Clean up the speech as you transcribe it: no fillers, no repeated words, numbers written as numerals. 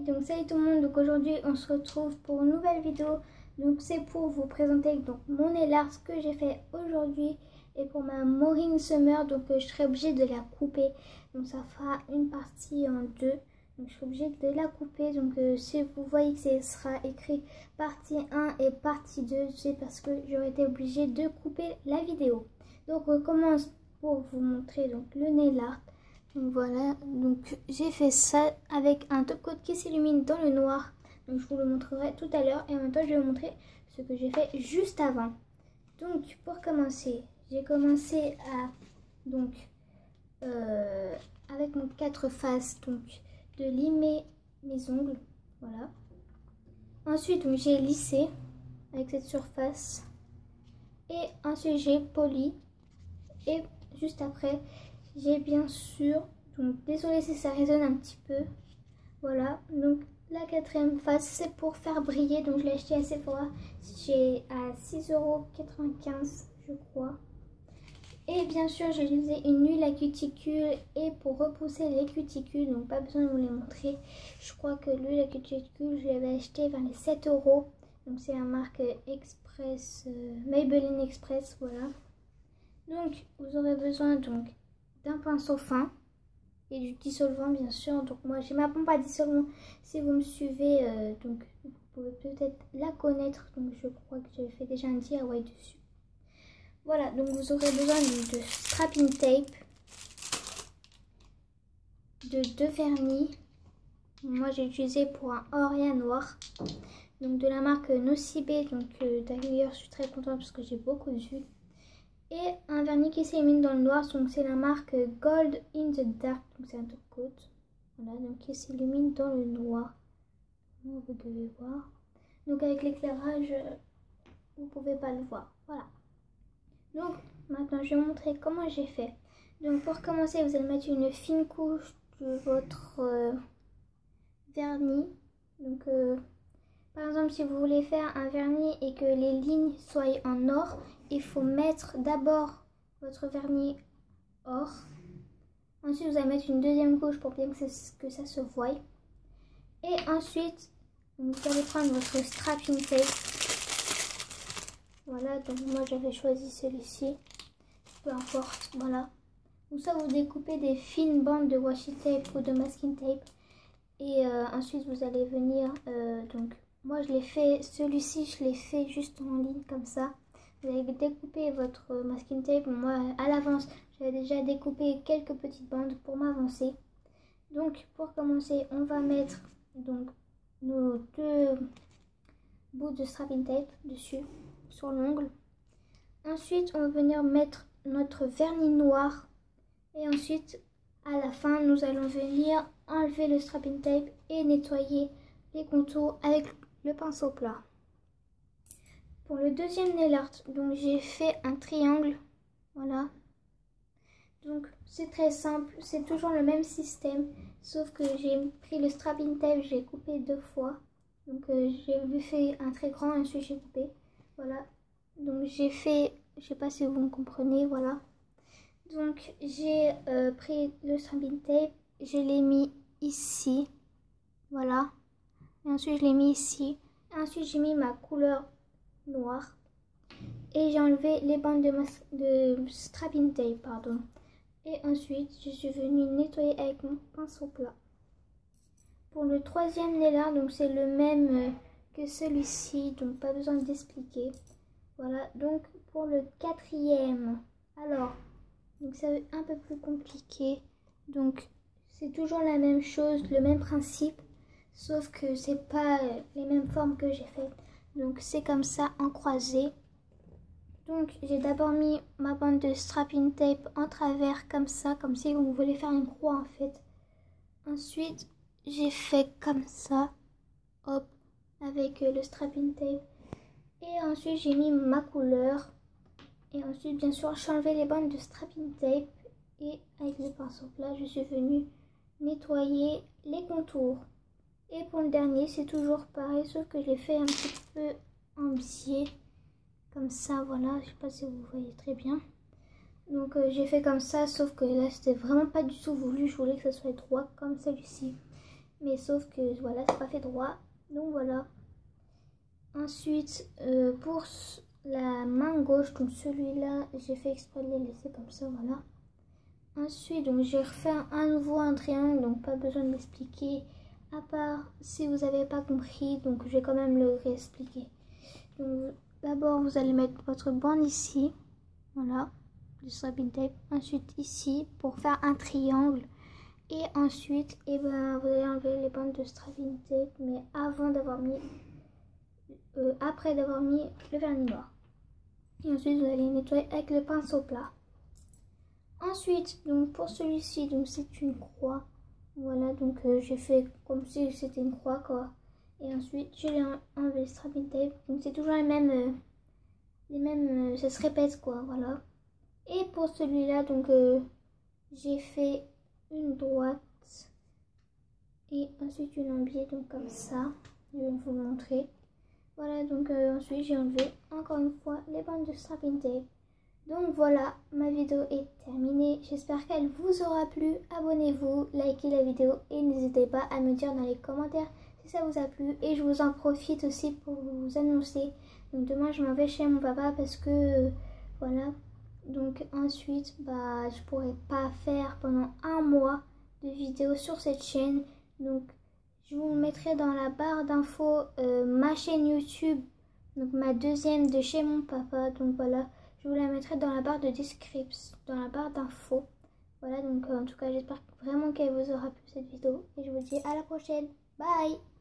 Donc salut tout le monde, donc aujourd'hui on se retrouve pour une nouvelle vidéo. Donc c'est pour vous présenter donc mon nail art que j'ai fait aujourd'hui. Et pour ma Morning Summer, donc je serai obligée de la couper. Donc ça fera une partie en deux. Donc je suis obligée de la couper. Donc si vous voyez que ce sera écrit partie 1 et partie 2, c'est parce que j'aurais été obligée de couper la vidéo. Donc on commence pour vous montrer donc le nail art. Donc voilà, donc j'ai fait ça avec un top coat qui s'illumine dans le noir. Donc je vous le montrerai tout à l'heure et en même temps je vais vous montrer ce que j'ai fait juste avant. Donc pour commencer, j'ai commencé à donc avec mon 4 faces donc de limer mes ongles, voilà. Ensuite j'ai lissé avec cette surface et ensuite j'ai poli et juste après j'ai bien sûr, donc désolé si ça résonne un petit peu, voilà. Donc la quatrième face c'est pour faire briller, donc je l'ai acheté à Sephora, j'ai à 6,95 € je crois. Et bien sûr j'ai utilisé une huile à cuticule et pour repousser les cuticules, donc pas besoin de vous les montrer. Je crois que l'huile à cuticule je l'avais acheté vers les 7 €. Donc c'est la marque Express, Maybelline Express, voilà. Donc vous aurez besoin donc d'un pinceau fin et du dissolvant bien sûr. Donc moi j'ai ma pompe à dissolvant, si vous me suivez donc vous pouvez peut-être la connaître, donc je crois que j'avais fait déjà un DIY dessus. Voilà, donc vous aurez besoin de strapping tape, de 2 vernis, moi j'ai utilisé pour un Oria noir, donc de la marque Nocibé, donc d'ailleurs je suis très contente parce que j'ai beaucoup d'huile. Et un vernis qui s'illumine dans le noir, donc c'est la marque Gold in the Dark, donc c'est un top coat, voilà, donc qui s'illumine dans le noir, vous devez voir. Donc avec l'éclairage, vous pouvez pas le voir, voilà. Donc maintenant je vais vous montrer comment j'ai fait. Donc pour commencer, vous allez mettre une fine couche de votre vernis. Donc par exemple, si vous voulez faire un vernis et que les lignes soient en or, il faut mettre d'abord votre vernis or. Ensuite, vous allez mettre une deuxième couche pour bien que ça se voie. Et ensuite, vous allez prendre votre strapping tape. Voilà, donc moi j'avais choisi celui-ci. Peu importe, voilà. Ou soit vous découpez des fines bandes de washi tape ou de masking tape. Et ensuite, vous allez venir donc... Moi, je l'ai fait, celui-ci, je l'ai fait juste en ligne comme ça. Vous allez découper votre masking tape. Moi, à l'avance, j'avais déjà découpé quelques petites bandes pour m'avancer. Donc, pour commencer, on va mettre donc nos 2 bouts de strapping tape dessus, sur l'ongle. Ensuite, on va venir mettre notre vernis noir. Et ensuite, à la fin, nous allons venir enlever le strapping tape et nettoyer les contours avec le pinceau plat. Pour le deuxième nail art, donc j'ai fait un triangle, voilà. Donc c'est très simple, c'est toujours le même système, sauf que j'ai pris le strapping tape, j'ai coupé 2 fois. Donc j'ai fait un très grand, ensuite j'ai coupé, voilà. Donc j'ai fait, je sais pas si vous me comprenez, voilà. Donc j'ai pris le strapping tape, je l'ai mis ici, voilà. Et ensuite je l'ai mis ici. Ensuite j'ai mis ma couleur noire. Et j'ai enlevé les bandes de strapping tape, pardon. Et ensuite je suis venue nettoyer avec mon pinceau plat. Pour le troisième nail art, donc c'est le même que celui-ci, donc pas besoin d'expliquer. Voilà, donc pour le quatrième, alors, donc c'est un peu plus compliqué. Donc c'est toujours la même chose, le même principe. Sauf que c'est pas les mêmes formes que j'ai faites. Donc c'est comme ça en croisé. Donc j'ai d'abord mis ma bande de strapping tape en travers comme ça. Comme si vous voulez faire une croix en fait. Ensuite j'ai fait comme ça. Hop. Avec le strapping tape. Et ensuite j'ai mis ma couleur. Et ensuite bien sûr j'ai enlevé les bandes de strapping tape. Et avec le pinceau plat je suis venue nettoyer les contours. Et pour le dernier, c'est toujours pareil, sauf que je l'ai fait un petit peu en biais, comme ça, voilà, je sais pas si vous voyez très bien. Donc j'ai fait comme ça, sauf que là, c'était vraiment pas du tout voulu, je voulais que ça soit droit comme celui-ci. mais sauf que voilà, c'est pas fait droit, donc voilà. Ensuite, pour la main gauche, donc celui-là, j'ai fait exprès de les laisser comme ça, voilà. Ensuite, donc j'ai refait à nouveau un triangle, donc pas besoin de l'expliquer, à part si vous n'avez pas compris, donc je vais quand même le réexpliquer. Donc d'abord, vous allez mettre votre bande ici, voilà, du strapping tape. Ensuite ici, pour faire un triangle. Et ensuite, et ben, vous allez enlever les bandes de strapping tape, mais avant d'avoir mis, après d'avoir mis le vernis noir. Et ensuite, vous allez nettoyer avec le pinceau plat. Ensuite, donc pour celui-ci, donc c'est une croix. Voilà, donc j'ai fait comme si c'était une croix, quoi. Et ensuite, je l'ai enlevé le strapping tape. Donc c'est toujours les mêmes, ça se répète, quoi, voilà. Et pour celui-là, donc j'ai fait une droite et ensuite une en biais, donc comme ça. Je vais vous montrer. Voilà, donc ensuite j'ai enlevé encore une fois les bandes de strapping tape. Donc voilà, ma vidéo est terminée. J'espère qu'elle vous aura plu. Abonnez-vous, likez la vidéo et n'hésitez pas à me dire dans les commentaires si ça vous a plu. Et je vous en profite aussi pour vous annoncer. Donc demain je m'en vais chez mon papa parce que voilà. Donc ensuite, bah je pourrais pas faire pendant un mois de vidéos sur cette chaîne. Donc je vous mettrai dans la barre d'infos ma chaîne YouTube. Donc ma deuxième de chez mon papa. Donc voilà. Je vous la mettrai dans la barre de description, dans la barre d'infos. Voilà, donc en tout cas, j'espère vraiment qu'elle vous aura plu cette vidéo. Et je vous dis à la prochaine. Bye!